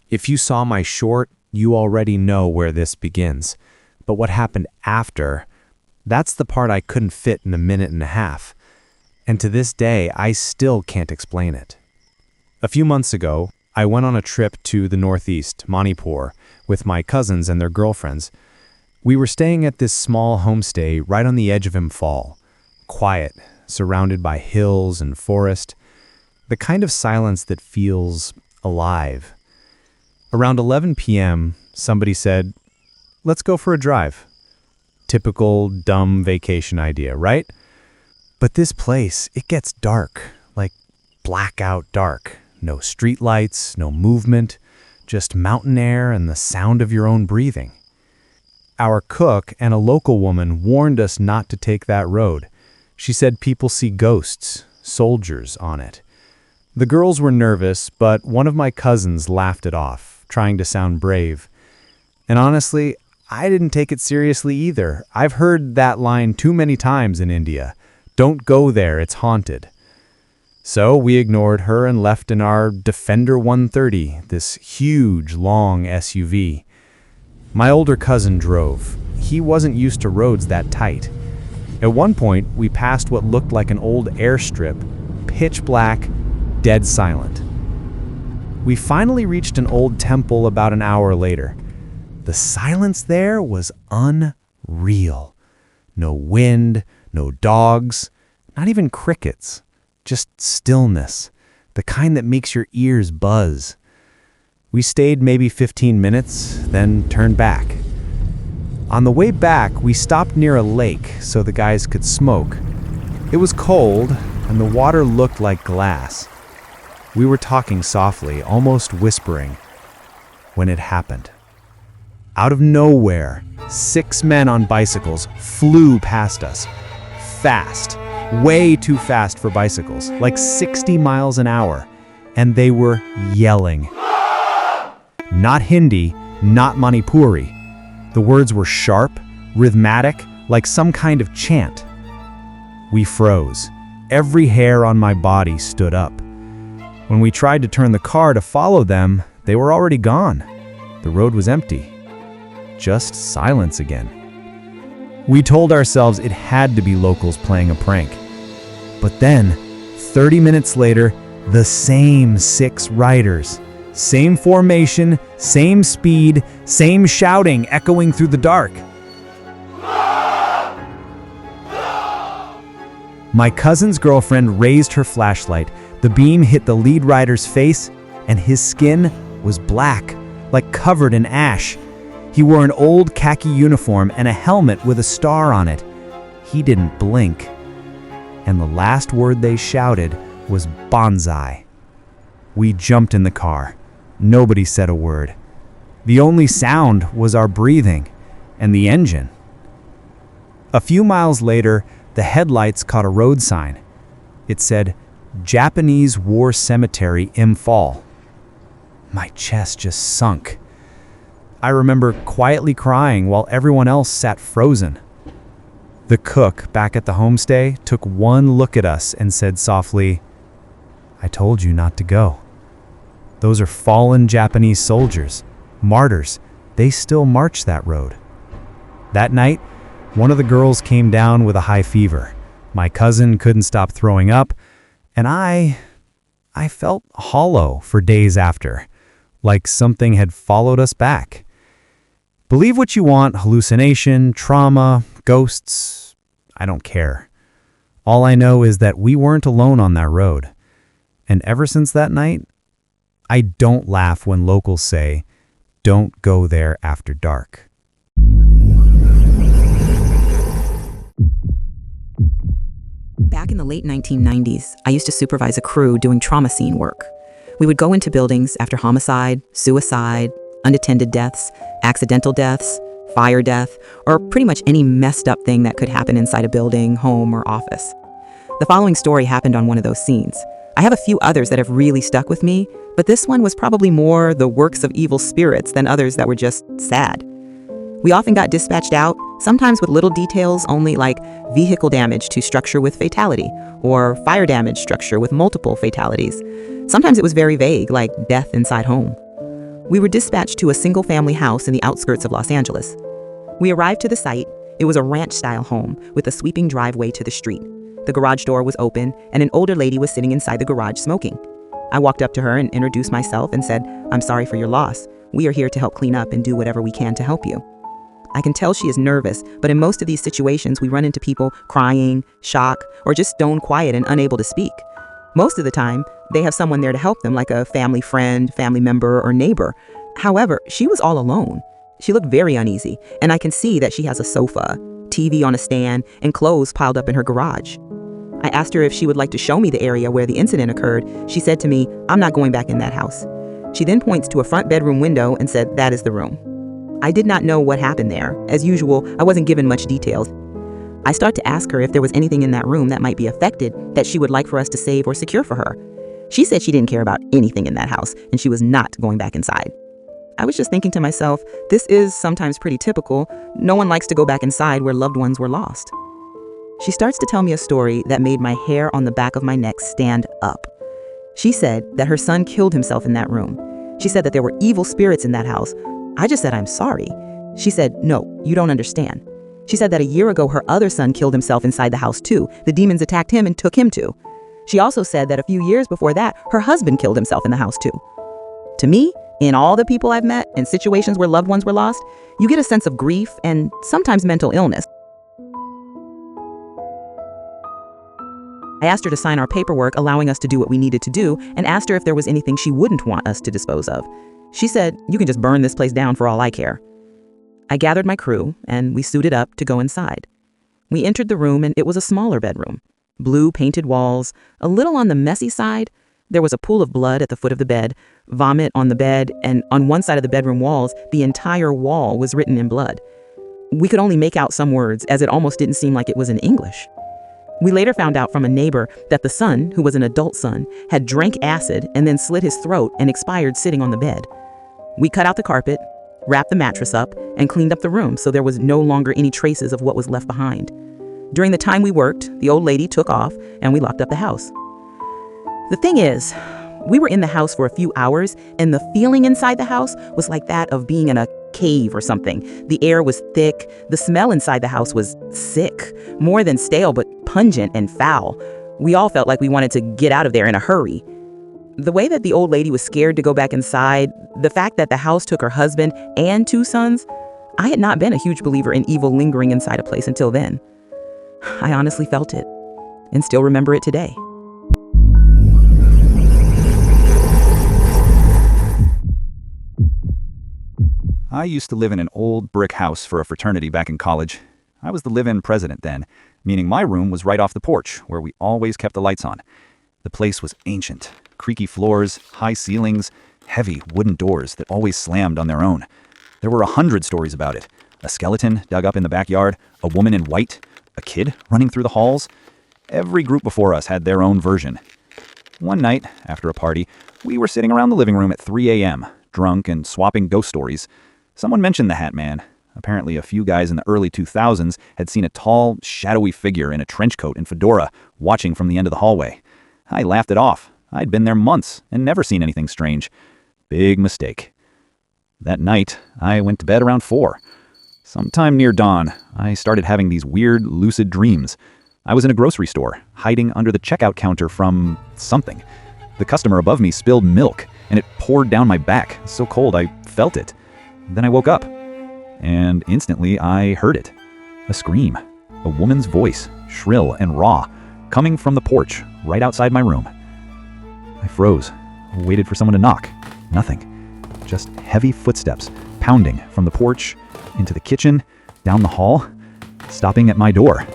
If you saw my short, you already know where this begins. But what happened after, that's the part I couldn't fit in a minute and a half. And to this day, I still can't explain it. A few months ago, I went on a trip to the Northeast, Manipur, with my cousins and their girlfriends. We were staying at this small homestay right on the edge of Imphal. Quiet, surrounded by hills and forest. The kind of silence that feels alive. Around 11 p.m., somebody said, "Let's go for a drive." Typical dumb vacation idea, right? But this place, it gets dark, like blackout dark. No streetlights, no movement, just mountain air and the sound of your own breathing. Our cook and a local woman warned us not to take that road. She said people see ghosts, soldiers on it. The girls were nervous, but one of my cousins laughed it off, trying to sound brave. And honestly, I didn't take it seriously either. I've heard that line too many times in India. Don't go there, it's haunted. So we ignored her and left in our Defender 130, this huge, long SUV. My older cousin drove. He wasn't used to roads that tight. At one point, we passed what looked like an old airstrip, pitch black, dead silent. We finally reached an old temple about an hour later. The silence there was unreal. No wind, no dogs, not even crickets. Just stillness, the kind that makes your ears buzz. We stayed maybe 15 minutes, then turned back. On the way back, we stopped near a lake so the guys could smoke. It was cold, and the water looked like glass. We were talking softly, almost whispering, when it happened. Out of nowhere, 6 men on bicycles flew past us. Fast. Way too fast for bicycles, like 60 miles an hour. And they were yelling. Not Hindi, not Manipuri. The words were sharp, rhythmic, like some kind of chant. We froze. Every hair on my body stood up. When we tried to turn the car to follow them, they were already gone. The road was empty. Just silence again. We told ourselves it had to be locals playing a prank. But then, 30 minutes later, the same 6 riders. Same formation, same speed, same shouting echoing through the dark. My cousin's girlfriend raised her flashlight. The beam hit the lead rider's face, and his skin was black, like covered in ash. He wore an old khaki uniform and a helmet with a star on it. He didn't blink. And the last word they shouted was "Bonsai." We jumped in the car. Nobody said a word. The only sound was our breathing and the engine. A few miles later, the headlights caught a road sign. It said, "Japanese War Cemetery, Imphal." My chest just sunk. I remember quietly crying while everyone else sat frozen. The cook back at the homestay took one look at us and said softly, "I told you not to go. Those are fallen Japanese soldiers, martyrs. They still march that road." That night, one of the girls came down with a high fever. My cousin couldn't stop throwing up, and I felt hollow for days after, like something had followed us back. Believe what you want, hallucination, trauma, ghosts, I don't care. All I know is that we weren't alone on that road. And ever since that night, I don't laugh when locals say, "Don't go there after dark." Back in the late 1990s, I used to supervise a crew doing trauma scene work. We would go into buildings after homicide, suicide, unattended deaths, accidental deaths, fire death, or pretty much any messed up thing that could happen inside a building, home, or office. The following story happened on one of those scenes. I have a few others that have really stuck with me, but this one was probably more the works of evil spirits than others that were just sad. We often got dispatched out, sometimes with little details only, like vehicle damage to structure with fatality, or fire damage structure with multiple fatalities. Sometimes it was very vague, like death inside home. We were dispatched to a single-family house in the outskirts of Los Angeles. We arrived to the site. It was a ranch-style home with a sweeping driveway to the street. The garage door was open, and an older lady was sitting inside the garage smoking. I walked up to her and introduced myself and said, "I'm sorry for your loss. We are here to help clean up and do whatever we can to help you." I can tell she is nervous, but in most of these situations, we run into people crying, shock, or just stone quiet and unable to speak. Most of the time, they have someone there to help them, like a family friend, family member, or neighbor. However, she was all alone. She looked very uneasy, and I can see that she has a sofa, TV on a stand, and clothes piled up in her garage. I asked her if she would like to show me the area where the incident occurred. She said to me, "I'm not going back in that house." She then points to a front bedroom window and said, "That is the room." I did not know what happened there. As usual, I wasn't given much details. I start to ask her if there was anything in that room that might be affected that she would like for us to save or secure for her. She said she didn't care about anything in that house and she was not going back inside. I was just thinking to myself, this is sometimes pretty typical. No one likes to go back inside where loved ones were lost. She starts to tell me a story that made my hair on the back of my neck stand up. She said that her son killed himself in that room. She said that there were evil spirits in that house. I just said, "I'm sorry." She said, "No, you don't understand." She said that a year ago, her other son killed himself inside the house too. The demons attacked him and took him too. She also said that a few years before that, her husband killed himself in the house too. To me, in all the people I've met in situations where loved ones were lost, you get a sense of grief and sometimes mental illness. I asked her to sign our paperwork allowing us to do what we needed to do and asked her if there was anything she wouldn't want us to dispose of. She said, "You can just burn this place down for all I care." I gathered my crew and we suited up to go inside. We entered the room and it was a smaller bedroom. Blue painted walls, a little on the messy side. There was a pool of blood at the foot of the bed, vomit on the bed, and on one side of the bedroom walls, the entire wall was written in blood. We could only make out some words as it almost didn't seem like it was in English. We later found out from a neighbor that the son, who was an adult son, had drank acid and then slit his throat and expired sitting on the bed. We cut out the carpet, wrapped the mattress up, and cleaned up the room so there was no longer any traces of what was left behind. During the time we worked, the old lady took off and we locked up the house. The thing is, we were in the house for a few hours and the feeling inside the house was like that of being in a cave or something. The air was thick. The smell inside the house was sick, more than stale, but pungent and foul. We all felt like we wanted to get out of there in a hurry. The way that the old lady was scared to go back inside, the fact that the house took her husband and 2 sons, I had not been a huge believer in evil lingering inside a place until then. I honestly felt it and still remember it today. I used to live in an old brick house for a fraternity back in college. I was the live-in president then, meaning my room was right off the porch, where we always kept the lights on. The place was ancient. Creaky floors, high ceilings, heavy wooden doors that always slammed on their own. There were 100 stories about it. A skeleton dug up in the backyard, a woman in white, a kid running through the halls. Every group before us had their own version. One night, after a party, we were sitting around the living room at 3 a.m., drunk and swapping ghost stories. Someone mentioned the Hat Man. Apparently a few guys in the early 2000s had seen a tall, shadowy figure in a trench coat and fedora watching from the end of the hallway. I laughed it off. I'd been there months and never seen anything strange. Big mistake. That night, I went to bed around 4. Sometime near dawn, I started having these weird, lucid dreams. I was in a grocery store, hiding under the checkout counter from something. The customer above me spilled milk, and it poured down my back, so cold I felt it. Then I woke up, and instantly I heard it. A scream. A woman's voice, shrill and raw, coming from the porch, right outside my room. I froze, waited for someone to knock. Nothing. Just heavy footsteps, pounding from the porch, into the kitchen, down the hall, stopping at my door.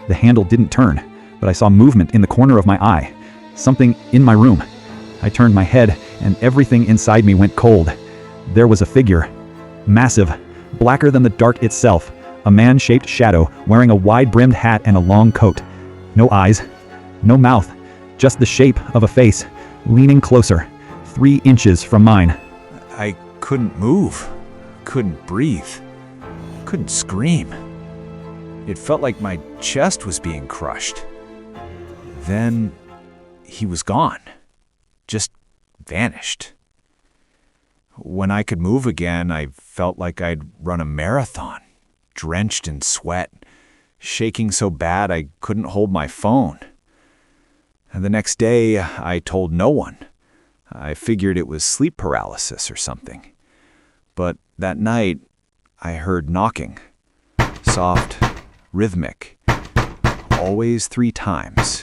The handle didn't turn, but I saw movement in the corner of my eye. Something in my room. I turned my head, and everything inside me went cold. There was a figure. Massive, blacker than the dark itself. A man-shaped shadow wearing a wide-brimmed hat and a long coat. No eyes, no mouth, just the shape of a face, leaning closer, 3 inches from mine. I couldn't move, couldn't breathe, couldn't scream. It felt like my chest was being crushed. Then he was gone, just vanished. When I could move again, I felt like I'd run a marathon, drenched in sweat, shaking so bad I couldn't hold my phone. And the next day, I told no one. I figured it was sleep paralysis or something. But that night, I heard knocking. Soft, rhythmic. Always 3 times.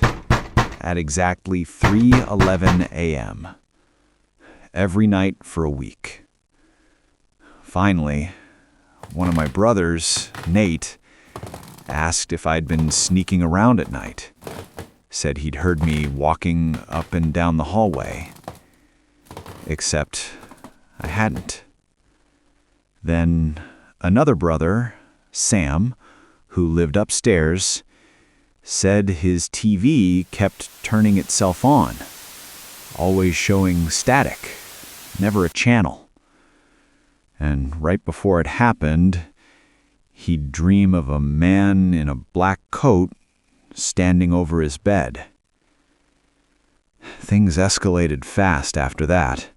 At exactly 3:11 a.m. Every night for a week. Finally, one of my brothers, Gnate, asked if I'd been sneaking around at night. Said he'd heard me walking up and down the hallway. Except I hadn't. Then another brother, Sam, who lived upstairs, said his TV kept turning itself on, always showing static, never a channel. And right before it happened, he'd dream of a man in a black coat standing over his bed. Things escalated fast after that.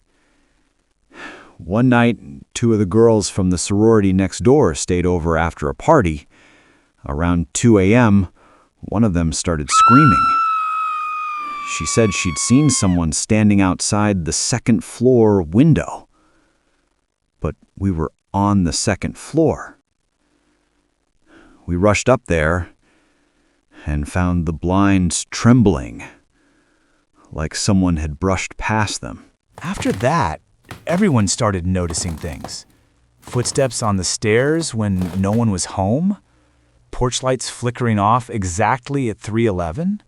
One night, 2 of the girls from the sorority next door stayed over after a party. Around 2 a.m., one of them started screaming. She said she'd seen someone standing outside the 2nd floor window. But we were on the 2nd floor. We rushed up there and found the blinds trembling, like someone had brushed past them. After that, everyone started noticing things. Footsteps on the stairs when no one was home. Porch lights flickering off exactly at 3:11.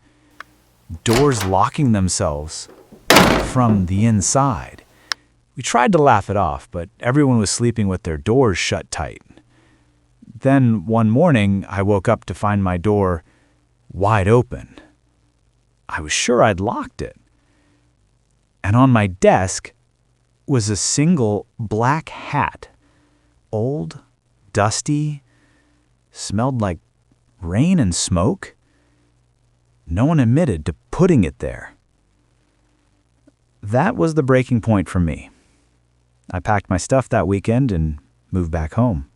Doors locking themselves from the inside. We tried to laugh it off, but everyone was sleeping with their doors shut tight. Then one morning, I woke up to find my door wide open. I was sure I'd locked it. And on my desk was a single black hat. Old, dusty, smelled like rain and smoke. No one admitted to putting it there. That was the breaking point for me. I packed my stuff that weekend and moved back home.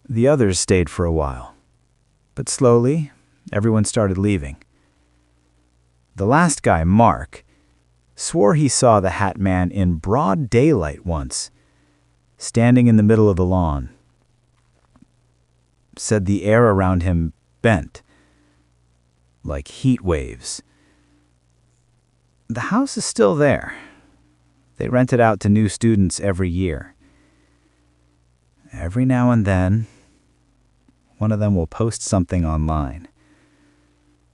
The others stayed for a while, but slowly, everyone started leaving. The last guy, Mark, swore he saw the Hat Man in broad daylight once, standing in the middle of the lawn. Said the air around him bent, like heat waves. The house is still there. They rent it out to new students every year. Every now and then, one of them will post something online.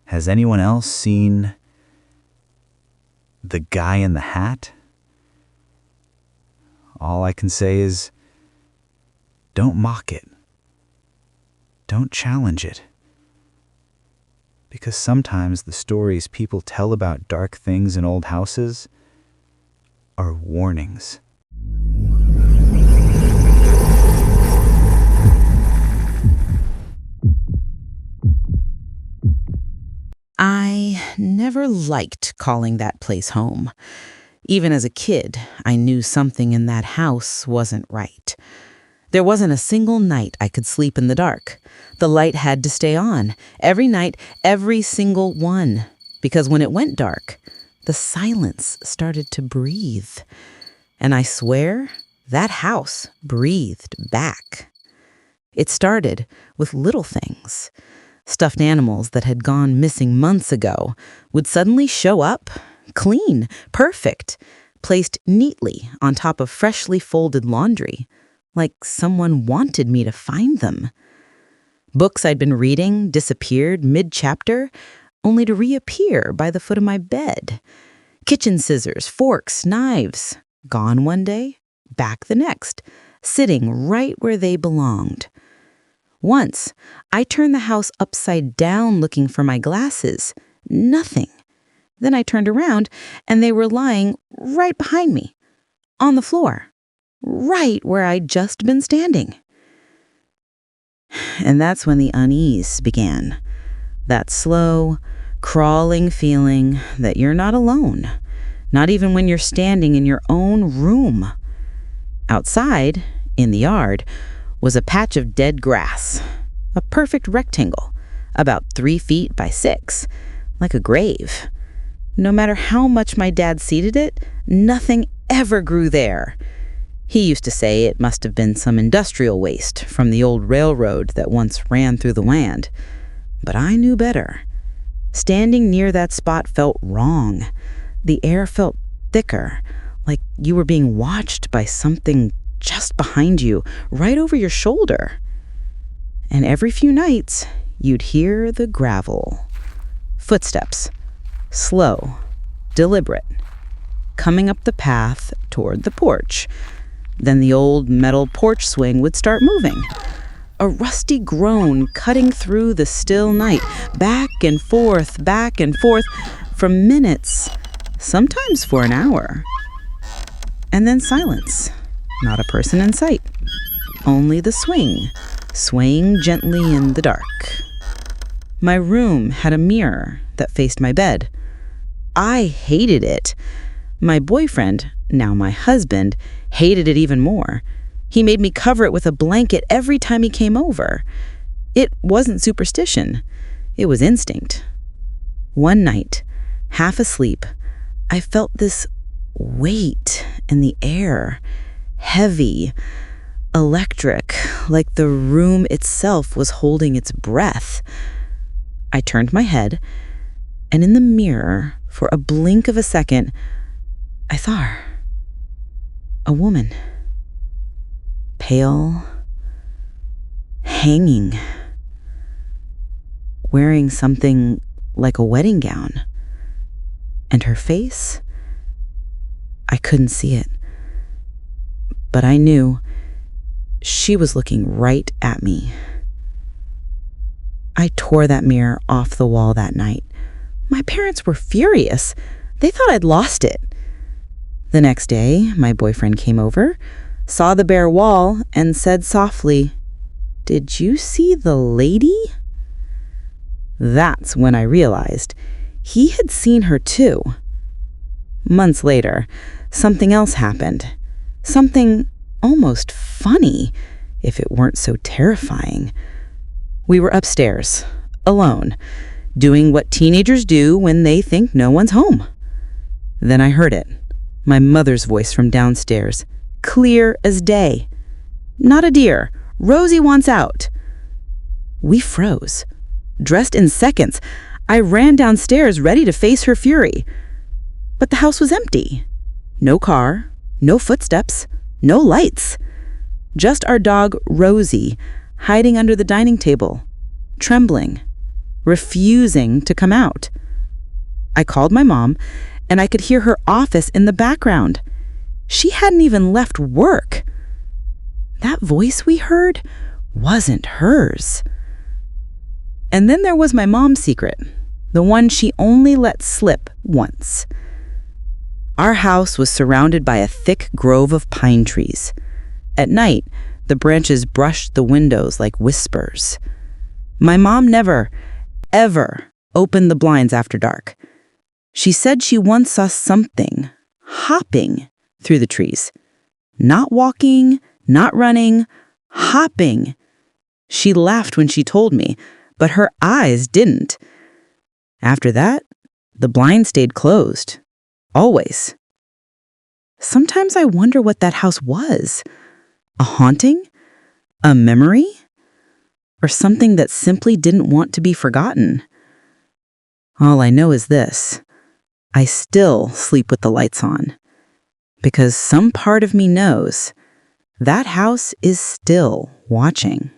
Has anyone else seen the guy in the hat? All I can say is, don't mock it. Don't challenge it. Because sometimes the stories people tell about dark things in old houses are warnings. I never liked calling that place home. Even as a kid, I knew something in that house wasn't right. There wasn't a single night I could sleep in the dark. The light had to stay on, every night, every single one. Because when it went dark, the silence started to breathe. And I swear, that house breathed back. It started with little things. Stuffed animals that had gone missing months ago would suddenly show up, clean, perfect, placed neatly on top of freshly folded laundry, like someone wanted me to find them. Books I'd been reading disappeared mid-chapter, only to reappear by the foot of my bed. Kitchen scissors, forks, knives, gone one day, back the next, sitting right where they belonged. Once, I turned the house upside down looking for my glasses. Nothing. Then I turned around, and they were lying right behind me, on the floor, right where I'd just been standing. And that's when the unease began. That slow, crawling feeling that you're not alone, not even when you're standing in your own room. Outside, in the yard, was a patch of dead grass, a perfect rectangle, about 3 feet by 6, like a grave. No matter how much my dad seeded it, nothing ever grew there. He used to say it must have been some industrial waste from the old railroad that once ran through the land. But I knew better. Standing near that spot felt wrong. The air felt thicker, like you were being watched by something just behind you, right over your shoulder. And every few nights, you'd hear the gravel. Footsteps, slow, deliberate, coming up the path toward the porch. Then the old metal porch swing would start moving. A rusty groan cutting through the still night, back and forth, for minutes, sometimes for an hour. And then silence. Not a person in sight. Only the swing, swaying gently in the dark. My room had a mirror that faced my bed. I hated it. My boyfriend, now my husband, hated it even more. He made me cover it with a blanket every time he came over. It wasn't superstition. It was instinct. One night, half asleep, I felt this weight in the air, heavy, electric, like the room itself was holding its breath. I turned my head, and in the mirror, for a blink of a second, I saw her. A woman. Pale, hanging, wearing something like a wedding gown. And her face? I couldn't see it. But I knew she was looking right at me. I tore that mirror off the wall that night. My parents were furious. They thought I'd lost it. The next day, my boyfriend came over, saw the bare wall, and said softly, "Did you see the lady?" That's when I realized he had seen her too. Months later, something else happened. Something almost funny, if it weren't so terrifying. We were upstairs, alone, doing what teenagers do when they think no one's home. Then I heard it, my mother's voice from downstairs, clear as day. "Not a deer. Rosie wants out." We froze. Dressed in seconds, I ran downstairs ready to face her fury. But the house was empty. No car, no footsteps, no lights. Just our dog, Rosie, hiding under the dining table, trembling, refusing to come out. I called my mom, and I could hear her office in the background. She hadn't even left work. That voice we heard wasn't hers. And then there was my mom's secret, the one she only let slip once. Our house was surrounded by a thick grove of pine trees. At night, the branches brushed the windows like whispers. My mom never, ever opened the blinds after dark. She said she once saw something hopping through the trees. Not walking, not running, hopping. She laughed when she told me, but her eyes didn't. After that, the blind stayed closed. Always. Sometimes I wonder what that house was. A haunting? A memory? Or something that simply didn't want to be forgotten? All I know is this. I still sleep with the lights on. Because some part of me knows that house is still watching.